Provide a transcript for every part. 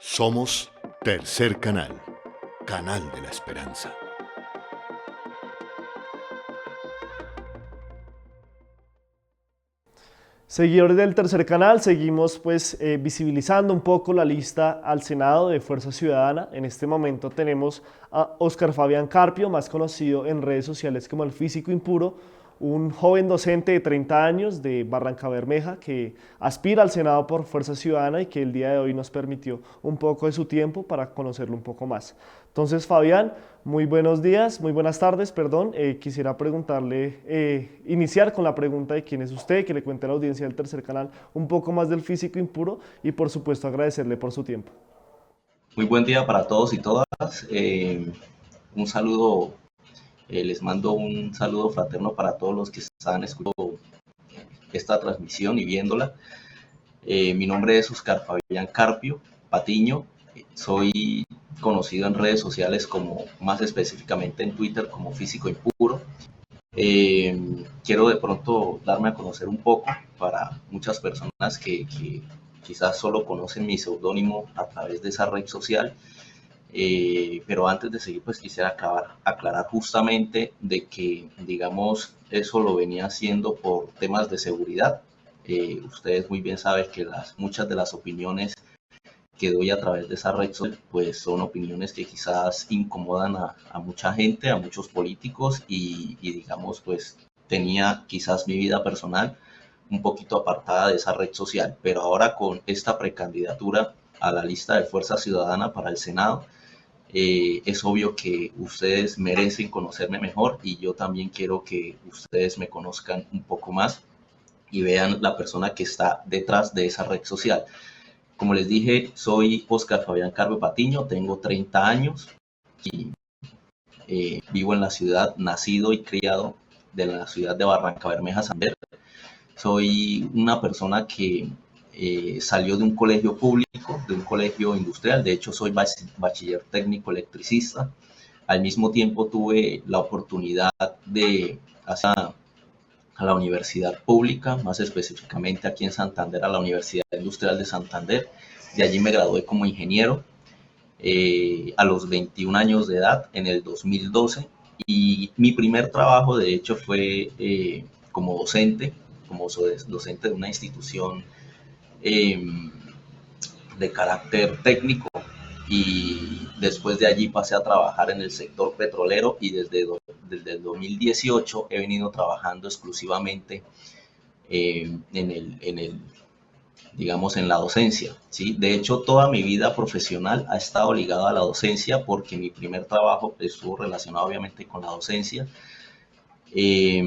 Somos Tercer Canal, Canal de la Esperanza. Seguidores del Tercer Canal, seguimos visibilizando un poco la lista al Senado de Fuerza Ciudadana. En este momento tenemos a Óscar Fabián Carpio, más conocido en redes sociales como el Físico Impuro, un joven docente de 30 años de Barrancabermeja que aspira al Senado por Fuerza Ciudadana y que el día de hoy nos permitió un poco de su tiempo para conocerlo un poco más. Entonces, Fabián, muy buenos días, muy buenas tardes, perdón. Quisiera iniciar con la pregunta de quién es usted, que le cuente a la audiencia del Tercer Canal un poco más del Físico Impuro y por supuesto agradecerle por su tiempo. Muy buen día para todos y todas. Un saludo, les mando un saludo fraterno para todos los que están escuchando esta transmisión y viéndola. Mi nombre es Óscar Fabián Carpio Patiño. Soy conocido en redes sociales como, más específicamente en Twitter, como Físico Impuro. Quiero de pronto darme a conocer un poco para muchas personas que quizás solo conocen mi seudónimo a través de esa red social. Pero antes de seguir, pues quisiera aclarar justamente de que, digamos, eso lo venía haciendo por temas de seguridad. Ustedes muy bien saben que muchas de las opiniones que doy a través de esa red social, pues son opiniones que quizás incomodan a mucha gente, a muchos políticos y digamos, pues tenía quizás mi vida personal un poquito apartada de esa red social, pero ahora con esta precandidatura a la lista de Fuerza Ciudadana para el Senado, es obvio que ustedes merecen conocerme mejor y yo también quiero que ustedes me conozcan un poco más y vean la persona que está detrás de esa red social. Como les dije, soy Óscar Fabián Carpio Patiño, tengo 30 años y vivo en la ciudad, nacido y criado de la ciudad de Barrancabermeja, Santander. Soy una persona que salió de un colegio público, de un colegio industrial. De hecho, soy bachiller técnico electricista. Al mismo tiempo tuve la oportunidad de hacer a la universidad pública, más específicamente aquí en Santander, a la Universidad Industrial de Santander. De allí me gradué como ingeniero a los 21 años de edad, en el 2012. Y mi primer trabajo, de hecho, fue como docente, como docente de una institución eh, de carácter técnico, y después de allí pasé a trabajar en el sector petrolero y desde el 2018 he venido trabajando exclusivamente digamos, en la docencia, ¿sí? De hecho, toda mi vida profesional ha estado ligada a la docencia porque mi primer trabajo estuvo relacionado obviamente con la docencia. Eh,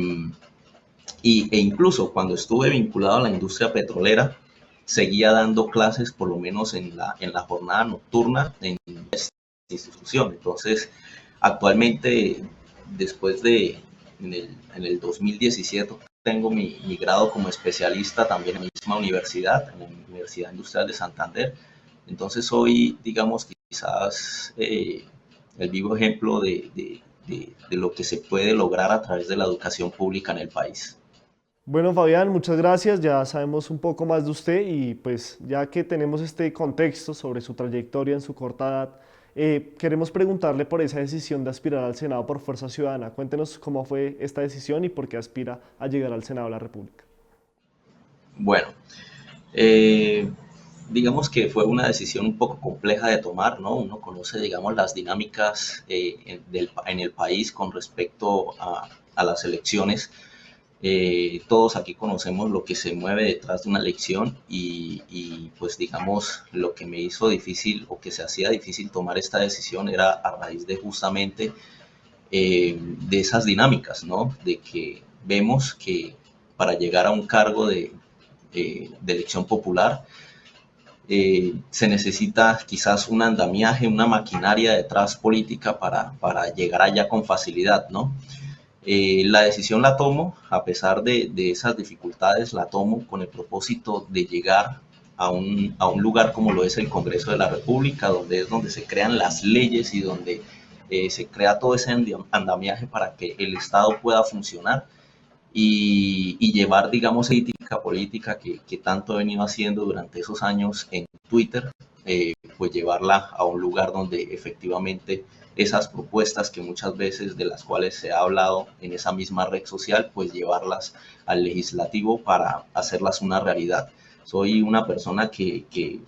e incluso cuando estuve vinculado a la industria petrolera, seguía dando clases por lo menos en la jornada nocturna en esta institución. Entonces, actualmente, después en el 2017, tengo mi grado como especialista también en la misma universidad, en la Universidad Industrial de Santander. Entonces soy, digamos, quizás el vivo ejemplo de lo que se puede lograr a través de la educación pública en el país. Bueno, Fabián, muchas gracias. Ya sabemos un poco más de usted y pues ya que tenemos este contexto sobre su trayectoria en su corta edad, queremos preguntarle por esa decisión de aspirar al Senado por Fuerza Ciudadana. Cuéntenos cómo fue esta decisión y por qué aspira a llegar al Senado de la República. Bueno, eh, digamos que fue una decisión un poco compleja de tomar, ¿no? Uno conoce, digamos, las dinámicas en el país con respecto a las elecciones. Todos aquí conocemos lo que se mueve detrás de una elección pues digamos lo que me hizo difícil o que se hacía difícil tomar esta decisión era a raíz de justamente de esas dinámicas, ¿no? De que vemos que para llegar a un cargo de elección popular se necesita quizás un andamiaje, una maquinaria detrás política para llegar allá con facilidad, ¿no? La decisión la tomo, a pesar de esas dificultades, la tomo con el propósito de llegar a un lugar como lo es el Congreso de la República, donde es donde se crean las leyes y donde se crea todo ese andamiaje para que el Estado pueda funcionar y llevar, digamos, crítica política que tanto he venido haciendo durante esos años en Twitter, pues llevarla a un lugar donde efectivamente esas propuestas que muchas veces de las cuales se ha hablado en esa misma red social, pues llevarlas al legislativo para hacerlas una realidad. Soy una persona que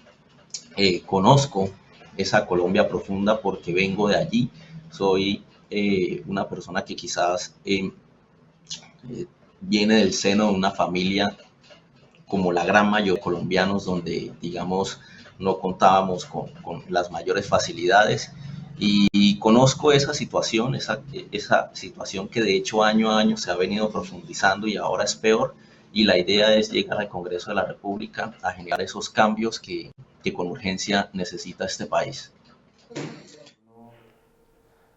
conozco esa Colombia profunda porque vengo de allí. Soy una persona que quizás viene del seno de una familia como la gran mayoría de colombianos, donde, digamos, no contábamos con las mayores facilidades. Y conozco esa situación, esa situación que de hecho año a año se ha venido profundizando y ahora es peor. Y la idea es llegar al Congreso de la República a generar esos cambios que con urgencia necesita este país.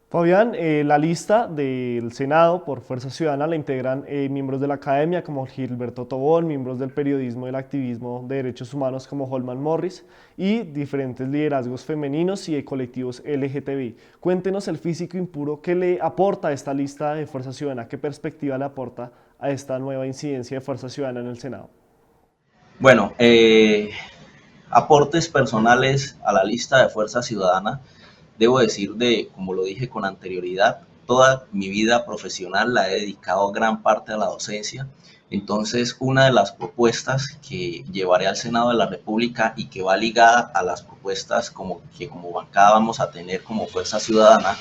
Fabián, la lista del Senado por Fuerza Ciudadana la integran miembros de la academia como Gilberto Tobón, miembros del periodismo y del activismo de derechos humanos como Holman Morris y diferentes liderazgos femeninos y de colectivos LGTBI. Cuéntenos el físico impuro, ¿qué le aporta a esta lista de Fuerza Ciudadana? ¿Qué perspectiva le aporta a esta nueva incidencia de Fuerza Ciudadana en el Senado? Bueno, aportes personales a la lista de Fuerza Ciudadana. Debo decir, como lo dije con anterioridad, toda mi vida profesional la he dedicado gran parte a la docencia. Entonces, una de las propuestas que llevaré al Senado de la República y que va ligada a las propuestas que como bancada vamos a tener como Fuerza Ciudadana,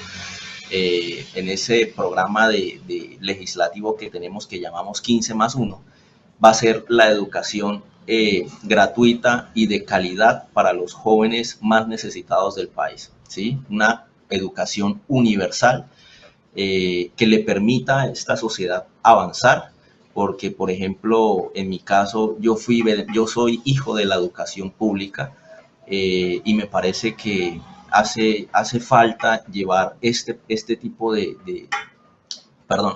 en ese programa de legislativo que tenemos que llamamos 15+1, va a ser la educación gratuita y de calidad para los jóvenes más necesitados del país, ¿sí? Una educación universal que le permita a esta sociedad avanzar, porque, por ejemplo, en mi caso, yo soy hijo de la educación pública y me parece que hace falta llevar este tipo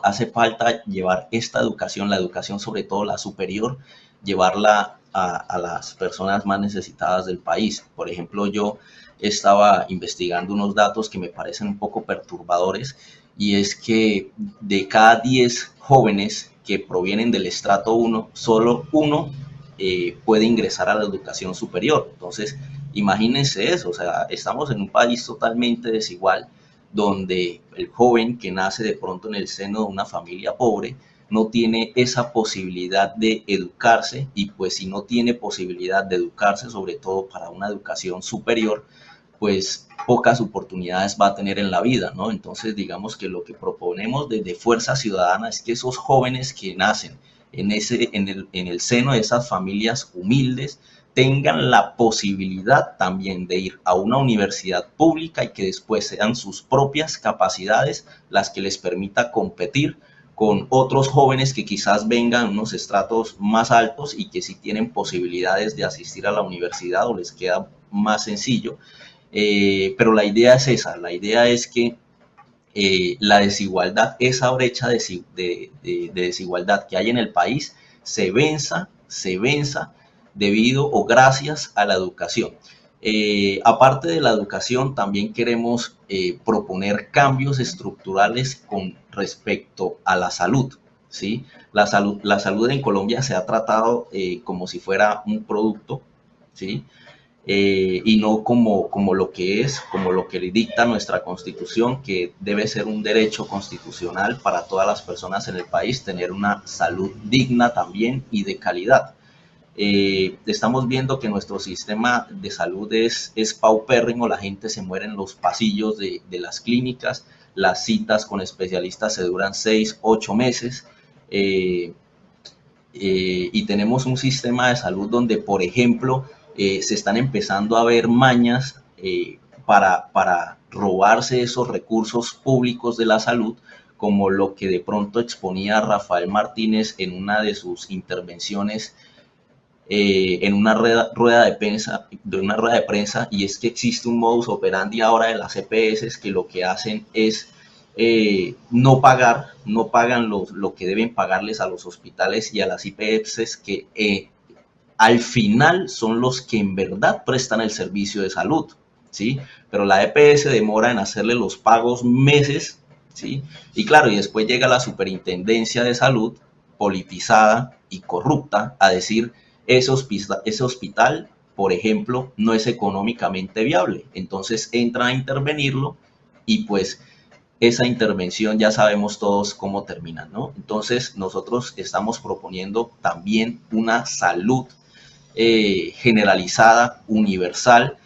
hace falta llevar esta educación, la educación sobre todo la superior, llevarla a las personas más necesitadas del país. Por ejemplo, yo estaba investigando unos datos que me parecen un poco perturbadores y es que de cada 10 jóvenes que provienen del estrato 1, solo uno puede ingresar a la educación superior. Entonces, imagínense eso, o sea, estamos en un país totalmente desigual donde el joven que nace de pronto en el seno de una familia pobre no tiene esa posibilidad de educarse y pues si no tiene posibilidad de educarse, sobre todo para una educación superior, pues pocas oportunidades va a tener en la vida, ¿no? Entonces digamos que lo que proponemos desde Fuerza Ciudadana es que esos jóvenes que nacen en el seno de esas familias humildes tengan la posibilidad también de ir a una universidad pública y que después sean sus propias capacidades las que les permita competir con otros jóvenes que quizás vengan unos estratos más altos y que sí tienen posibilidades de asistir a la universidad o les queda más sencillo. Pero la idea es esa, la idea es que la desigualdad, esa brecha de desigualdad que hay en el país, se venza debido o gracias a la educación. Aparte de la educación, también queremos proponer cambios estructurales con respecto a la salud, ¿sí? La salud en Colombia se ha tratado como si fuera un producto, ¿sí? Y no como lo que es, como lo que le dicta nuestra Constitución, que debe ser un derecho constitucional para todas las personas en el país, tener una salud digna también y de calidad. Estamos viendo que nuestro sistema de salud es paupérrimo, la gente se muere en los pasillos de las clínicas, las citas con especialistas se duran 6, 8 meses, y tenemos un sistema de salud donde, por ejemplo, se están empezando a ver mañas para robarse esos recursos públicos de la salud, como lo que de pronto exponía Rafael Martínez en una de sus intervenciones en una rueda de prensa, y es que existe un modus operandi ahora de las EPS que lo que hacen es no pagan lo que deben pagarles a los hospitales y a las IPS que al final son los que en verdad prestan el servicio de salud, ¿sí? Pero la EPS demora en hacerle los pagos meses, ¿sí? Y claro, y después llega la Superintendencia de Salud politizada y corrupta a decir ese hospital por ejemplo, no es económicamente viable. Entonces entran a intervenirlo y pues esa intervención ya sabemos todos cómo termina, ¿no? Entonces nosotros estamos proponiendo también una salud generalizada, universal,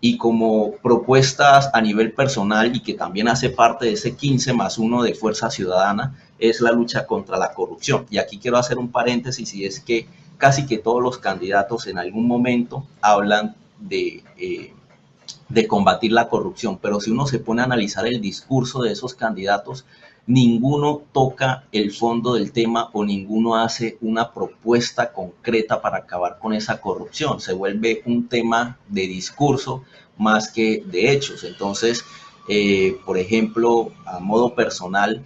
y como propuestas a nivel personal y que también hace parte de ese 15+1 de Fuerza Ciudadana, es la lucha contra la corrupción. Y aquí quiero hacer un paréntesis, y es que casi que todos los candidatos en algún momento hablan de combatir la corrupción, pero si uno se pone a analizar el discurso de esos candidatos, ninguno toca el fondo del tema o ninguno hace una propuesta concreta para acabar con esa corrupción. Se vuelve un tema de discurso más que de hechos. Entonces, por ejemplo, a modo personal,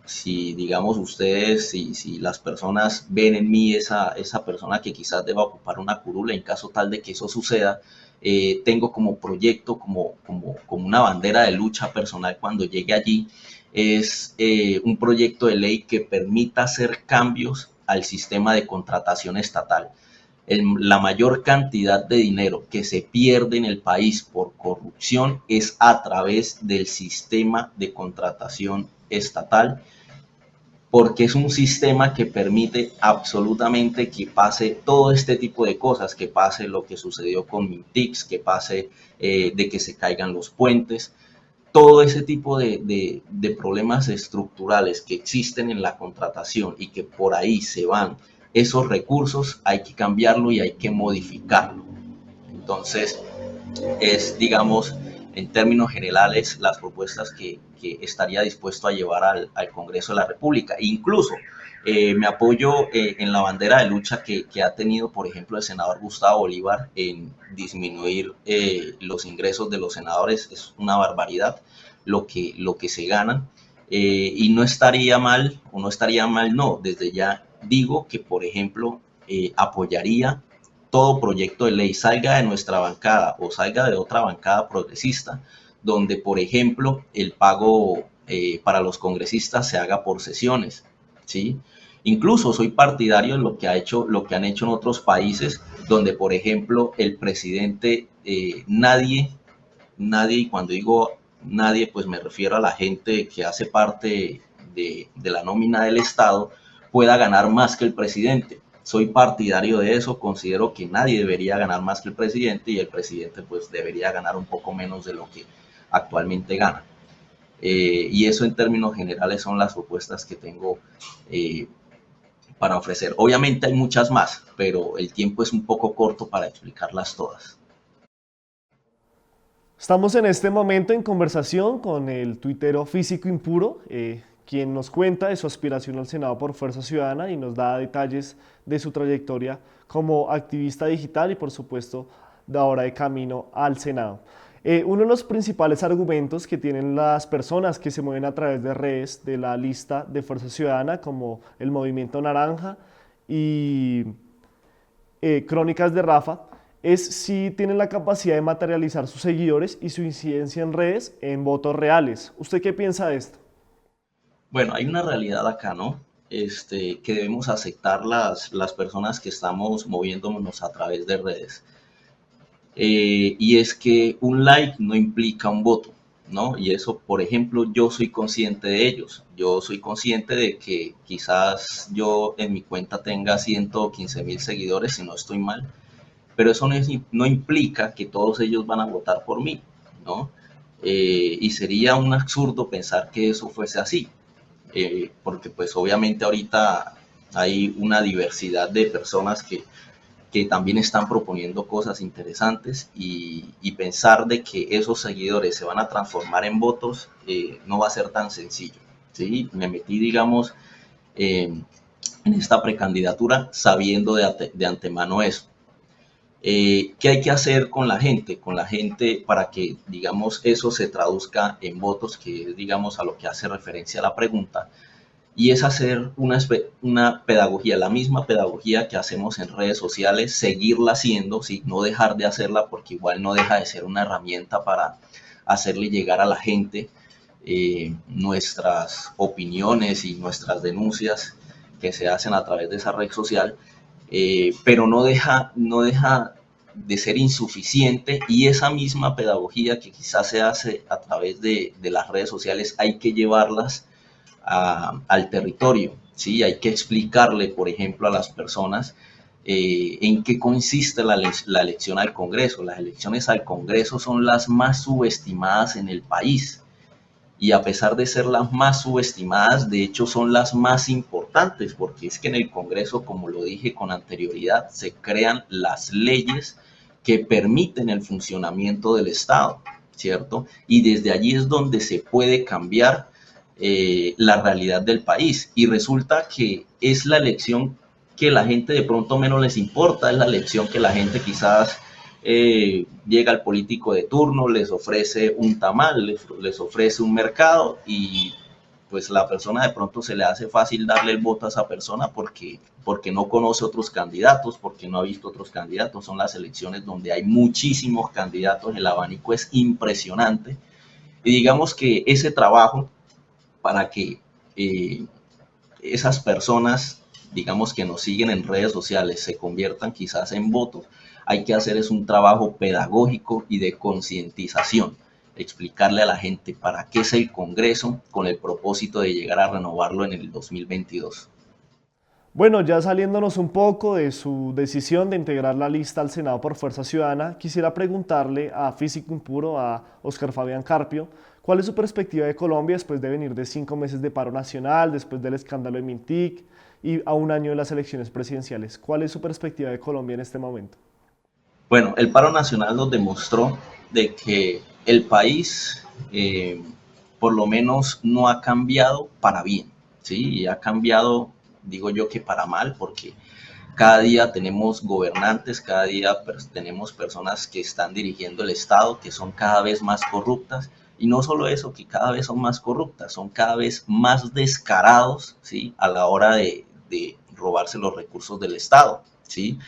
si digamos ustedes, si las personas ven en mí esa persona que quizás deba ocupar una curula, en caso tal de que eso suceda, tengo como proyecto, como una bandera de lucha personal cuando llegue allí, es un proyecto de ley que permita hacer cambios al sistema de contratación estatal. La mayor cantidad de dinero que se pierde en el país por corrupción es a través del sistema de contratación estatal, porque es un sistema que permite absolutamente que pase todo este tipo de cosas, que pase lo que sucedió con Mintix, que pase de que se caigan los puentes, todo ese tipo de problemas estructurales que existen en la contratación y que por ahí se van esos recursos, hay que cambiarlo y hay que modificarlo. Entonces, es, digamos, en términos generales, las propuestas que estaría dispuesto a llevar al Congreso de la República. Incluso me apoyo en la bandera de lucha que ha tenido, por ejemplo, el senador Gustavo Bolívar en disminuir los ingresos de los senadores. Es una barbaridad lo que se ganan. Y no estaría mal, o no estaría mal, no, desde ya digo que, por ejemplo, apoyaría todo proyecto de ley, salga de nuestra bancada o salga de otra bancada progresista, donde, por ejemplo, el pago para los congresistas se haga por sesiones, ¿sí? Incluso soy partidario de lo que han hecho en otros países, donde, por ejemplo, el presidente, nadie, y cuando digo nadie, pues me refiero a la gente que hace parte de la nómina del Estado, pueda ganar más que el presidente. Soy partidario de eso, considero que nadie debería ganar más que el presidente, y el presidente pues debería ganar un poco menos de lo que actualmente gana. Y eso en términos generales son las propuestas que tengo para ofrecer. Obviamente hay muchas más, pero el tiempo es un poco corto para explicarlas todas. Estamos en este momento en conversación con el tuitero Físico Impuro, quien nos cuenta de su aspiración al Senado por Fuerza Ciudadana y nos da detalles de su trayectoria como activista digital y, por supuesto, de ahora de camino al Senado. Uno de los principales argumentos que tienen las personas que se mueven a través de redes de la lista de Fuerza Ciudadana, como el Movimiento Naranja y Crónicas de Rafa, es si tienen la capacidad de materializar sus seguidores y su incidencia en redes en votos reales. ¿Usted qué piensa de esto? Bueno, hay una realidad acá, ¿no? Que debemos aceptar las personas que estamos moviéndonos a través de redes. Y es que un like no implica un voto, ¿no? Y eso, por ejemplo, yo soy consciente de ellos. Yo soy consciente de que quizás yo en mi cuenta tenga 115,000 seguidores, si no estoy mal, pero eso no implica que todos ellos van a votar por mí, ¿no? Y sería un absurdo pensar que eso fuese así, porque pues obviamente ahorita hay una diversidad de personas que también están proponiendo cosas interesantes, y pensar de que esos seguidores se van a transformar en votos no va a ser tan sencillo, ¿sí? Me metí, digamos, en esta precandidatura sabiendo de antemano eso. ¿Qué hay que hacer con la gente? Con la gente para que, digamos, eso se traduzca en votos, que es, digamos, a lo que hace referencia a la pregunta, y es hacer una pedagogía, la misma pedagogía que hacemos en redes sociales, seguirla haciendo, ¿sí? No dejar de hacerla, porque igual no deja de ser una herramienta para hacerle llegar a la gente nuestras opiniones y nuestras denuncias que se hacen a través de esa red social. pero no deja de ser insuficiente, y esa misma pedagogía que quizás se hace a través de las redes sociales hay que llevarlas al territorio, ¿sí? Hay que explicarle, por ejemplo, a las personas en qué consiste la elección al Congreso. Las elecciones al Congreso son las más subestimadas en el país, y a pesar de ser las más subestimadas, de hecho son las más importantes, porque es que en el Congreso, como lo dije con anterioridad, se crean las leyes que permiten el funcionamiento del Estado, ¿cierto? Y desde allí es donde se puede cambiar la realidad del país, y resulta que es la elección que la gente de pronto menos les importa, es la elección que la gente quizás llega al político de turno, les ofrece un tamal, les ofrece un mercado, y pues la persona de pronto se le hace fácil darle el voto a esa persona porque no conoce otros candidatos, porque no ha visto otros candidatos. Son las elecciones donde hay muchísimos candidatos, el abanico es impresionante, y digamos que ese trabajo para que esas personas, digamos, que nos siguen en redes sociales se conviertan quizás en votos, hay que hacer es un trabajo pedagógico y de concientización, explicarle a la gente para qué es el Congreso, con el propósito de llegar a renovarlo en el 2022. Bueno, ya saliéndonos un poco de su decisión de integrar la lista al Senado por Fuerza Ciudadana, quisiera preguntarle a Físico Impuro, a Óscar Fabián Carpio, ¿cuál es su perspectiva de Colombia después de venir de 5 meses de paro nacional, después del escándalo de Mintic y a un año de las elecciones presidenciales? ¿Cuál es su perspectiva de Colombia en este momento? Bueno, el paro nacional nos demostró de que el país por lo menos no ha cambiado para bien, ¿sí? Y ha cambiado, digo yo, que para mal, porque cada día tenemos gobernantes, cada día tenemos personas que están dirigiendo el Estado, que son cada vez más corruptas, y no solo eso, que cada vez son más corruptas, son cada vez más descarados, ¿sí? A la hora de robarse los recursos del Estado, ¿sí?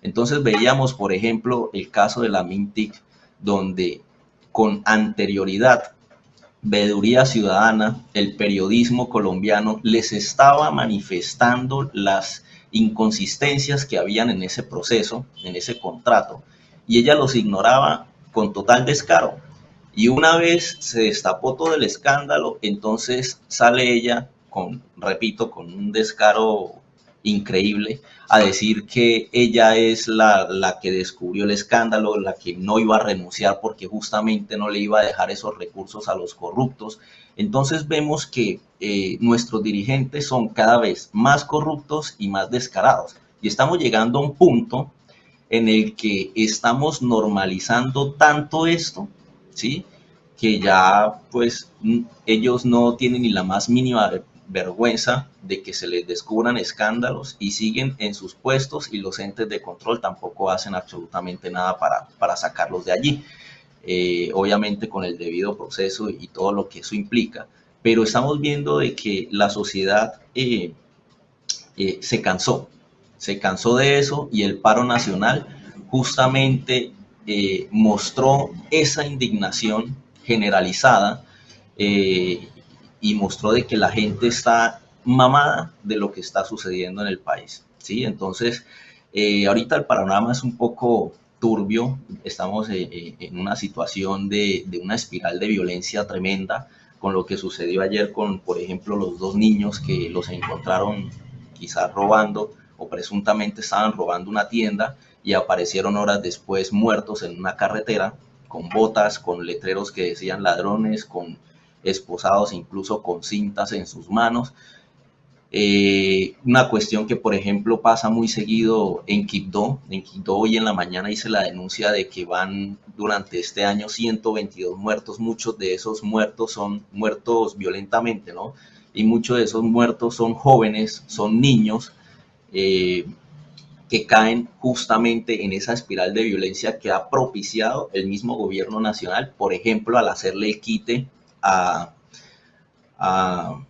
Entonces veíamos, por ejemplo, el caso de la Mintic, donde con anterioridad Veeduría Ciudadana, el periodismo colombiano, les estaba manifestando las inconsistencias que habían en ese proceso, en ese contrato, y ella los ignoraba con total descaro. Y una vez se destapó todo el escándalo, entonces sale ella con, repito, con un descaro increíble, a decir que ella es la que descubrió el escándalo, la que no iba a renunciar porque justamente no le iba a dejar esos recursos a los corruptos. Entonces vemos que nuestros dirigentes son cada vez más corruptos y más descarados. Y estamos llegando a un punto en el que estamos normalizando tanto esto, ¿sí? Que ya pues ellos no tienen ni la más mínima vergüenza de que se les descubran escándalos y siguen en sus puestos, y los entes de control tampoco hacen absolutamente nada para sacarlos de allí, obviamente con el debido proceso y todo lo que eso implica, pero estamos viendo de que la sociedad se cansó de eso, y el paro nacional justamente mostró esa indignación generalizada, eh, y mostró de que la gente está mamada de lo que está sucediendo en el país, ¿sí? Entonces, ahorita el panorama es un poco turbio, estamos en una situación de una espiral de violencia tremenda, con lo que sucedió ayer con, por ejemplo, los dos niños que los encontraron quizás robando o presuntamente estaban robando una tienda, y aparecieron horas después muertos en una carretera, con botas, con letreros que decían ladrones, con esposados, incluso con cintas en sus manos. Una cuestión que, por ejemplo, pasa muy seguido en Quibdó. En Quibdó hoy en la mañana hice la denuncia de que van durante este año 122 muertos. Muchos de esos muertos son muertos violentamente, ¿no? Y muchos de esos muertos son jóvenes, son niños, eh, que caen justamente en esa espiral de violencia que ha propiciado el mismo gobierno nacional, por ejemplo, al hacerle el quite a, a,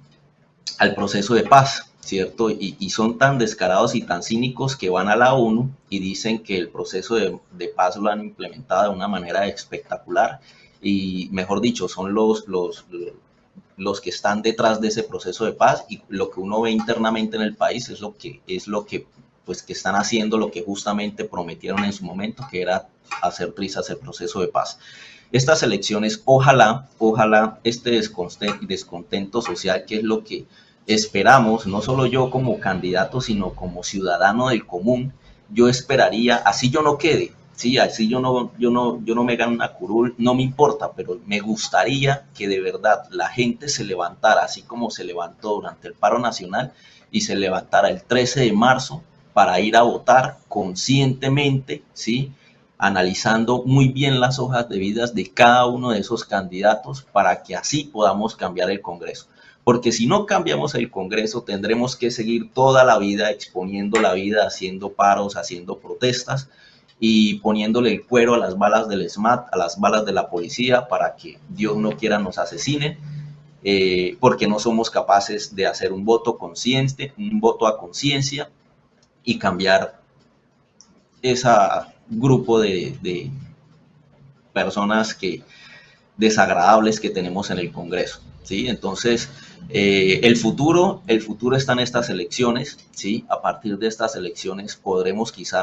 al proceso de paz, ¿cierto? Y son tan descarados y tan cínicos que van a la ONU y dicen que el proceso de paz lo han implementado de una manera espectacular, y mejor dicho, son los que están detrás de ese proceso de paz, y lo que uno ve internamente en el país es lo que pues que están haciendo lo que justamente prometieron en su momento, que era hacer trizas el proceso de paz. Estas elecciones, ojalá este descontento social, que es lo que esperamos, no solo yo como candidato, sino como ciudadano del común, yo esperaría, así yo no quede, sí, así yo no me gane una curul, no me importa, pero me gustaría que de verdad la gente se levantara, así como se levantó durante el paro nacional, y se levantara el 13 de marzo para ir a votar conscientemente, ¿sí? Analizando muy bien las hojas de vida de cada uno de esos candidatos para que así podamos cambiar el Congreso. Porque si no cambiamos el Congreso, tendremos que seguir toda la vida exponiendo la vida, haciendo paros, haciendo protestas y poniéndole el cuero a las balas del SMAT, a las balas de la policía, para que Dios no quiera nos asesinen, porque no somos capaces de hacer un voto consciente, un voto a conciencia y cambiar ese grupo de personas desagradables que tenemos en el Congreso, ¿sí? Entonces, el futuro está en estas elecciones, ¿sí? A partir de estas elecciones podremos quizá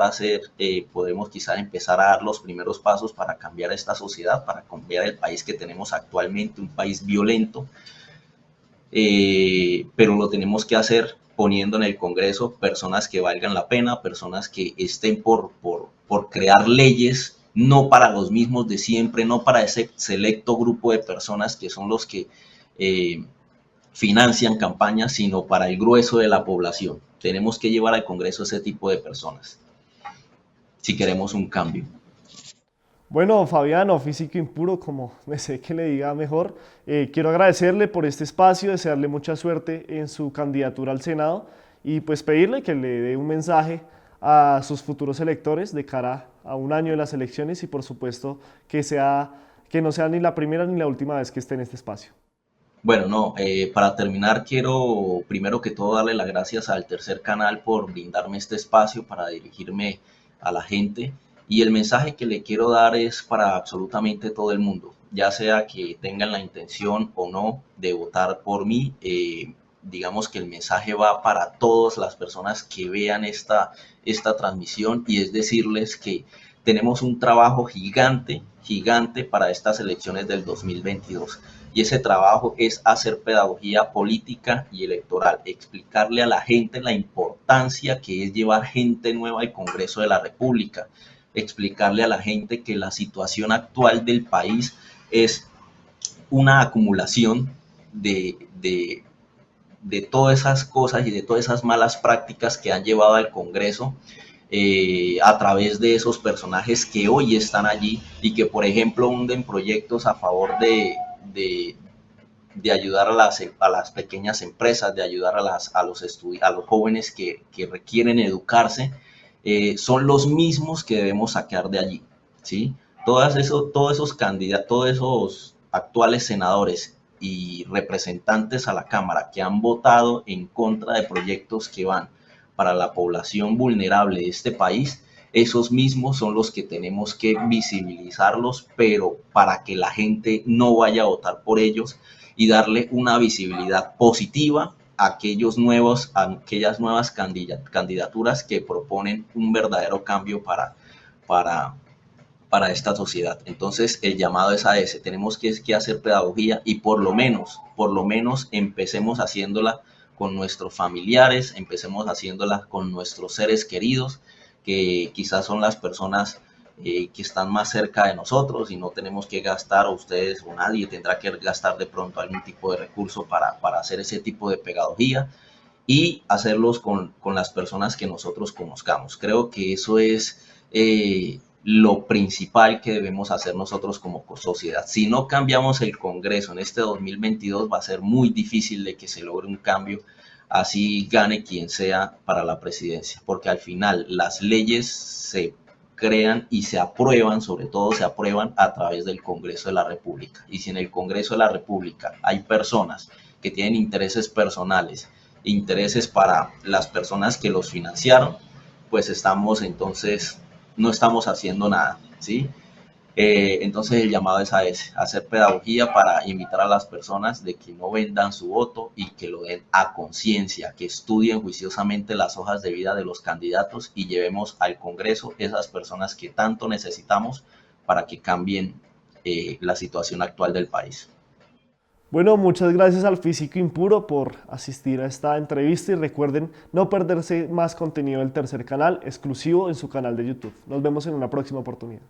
empezar a dar los primeros pasos para cambiar esta sociedad, para cambiar el país que tenemos actualmente, un país violento, pero lo tenemos que hacer poniendo en el Congreso personas que valgan la pena, personas que estén por crear leyes, no para los mismos de siempre, no para ese selecto grupo de personas que son los que financian campañas, sino para el grueso de la población. Tenemos que llevar al Congreso ese tipo de personas, si queremos un cambio. Bueno, Fabiano, físico impuro, como desee que le diga mejor, quiero agradecerle por este espacio, desearle mucha suerte en su candidatura al Senado y pues pedirle que le dé un mensaje a sus futuros electores de cara a un año de las elecciones y por supuesto que no sea ni la primera ni la última vez que esté en este espacio. Bueno, no, para terminar quiero primero que todo darle las gracias al Tercer Canal por brindarme este espacio para dirigirme a la gente, y el mensaje que le quiero dar es para absolutamente todo el mundo, ya sea que tengan la intención o no de votar por mí. Digamos que el mensaje va para todas las personas que vean esta transmisión, y es decirles que tenemos un trabajo gigante para estas elecciones del 2022. Y ese trabajo es hacer pedagogía política y electoral, explicarle a la gente la importancia que es llevar gente nueva al Congreso de la República, explicarle a la gente que la situación actual del país es una acumulación de todas esas cosas y de todas esas malas prácticas que han llevado al Congreso, a través de esos personajes que hoy están allí y que, por ejemplo, hunden proyectos a favor de ayudar a las pequeñas empresas, de ayudar a los jóvenes que requieren educarse. Son los mismos que debemos sacar de allí, ¿sí? Todos esos actuales senadores y representantes a la Cámara que han votado en contra de proyectos que van para la población vulnerable de este país, esos mismos son los que tenemos que visibilizarlos, pero para que la gente no vaya a votar por ellos, y darle una visibilidad positiva a aquellas nuevas candidaturas que proponen un verdadero cambio para esta sociedad. Entonces el llamado es a ese, tenemos que hacer pedagogía, y por lo menos empecemos haciéndola con nuestros familiares, empecemos haciéndola con nuestros seres queridos, que quizás son las personas que están más cerca de nosotros, y no tenemos que gastar, o ustedes o nadie tendrá que gastar de pronto algún tipo de recurso para hacer ese tipo de pedagogía, y hacerlos con las personas que nosotros conozcamos. Creo que eso es lo principal que debemos hacer nosotros como sociedad. Si no cambiamos el Congreso en este 2022, va a ser muy difícil de que se logre un cambio, así gane quien sea para la presidencia, porque al final las leyes se crean y se aprueban, sobre todo se aprueban a través del Congreso de la República. Y si en el Congreso de la República hay personas que tienen intereses personales, intereses para las personas que los financiaron, pues no estamos haciendo nada, ¿sí? Entonces el llamado es a ese, a hacer pedagogía para invitar a las personas de que no vendan su voto y que lo den a conciencia, que estudien juiciosamente las hojas de vida de los candidatos y llevemos al Congreso esas personas que tanto necesitamos para que cambien la situación actual del país. Bueno, muchas gracias al Físico Impuro por asistir a esta entrevista y recuerden no perderse más contenido del Tercer Canal exclusivo en su canal de YouTube. Nos vemos en una próxima oportunidad.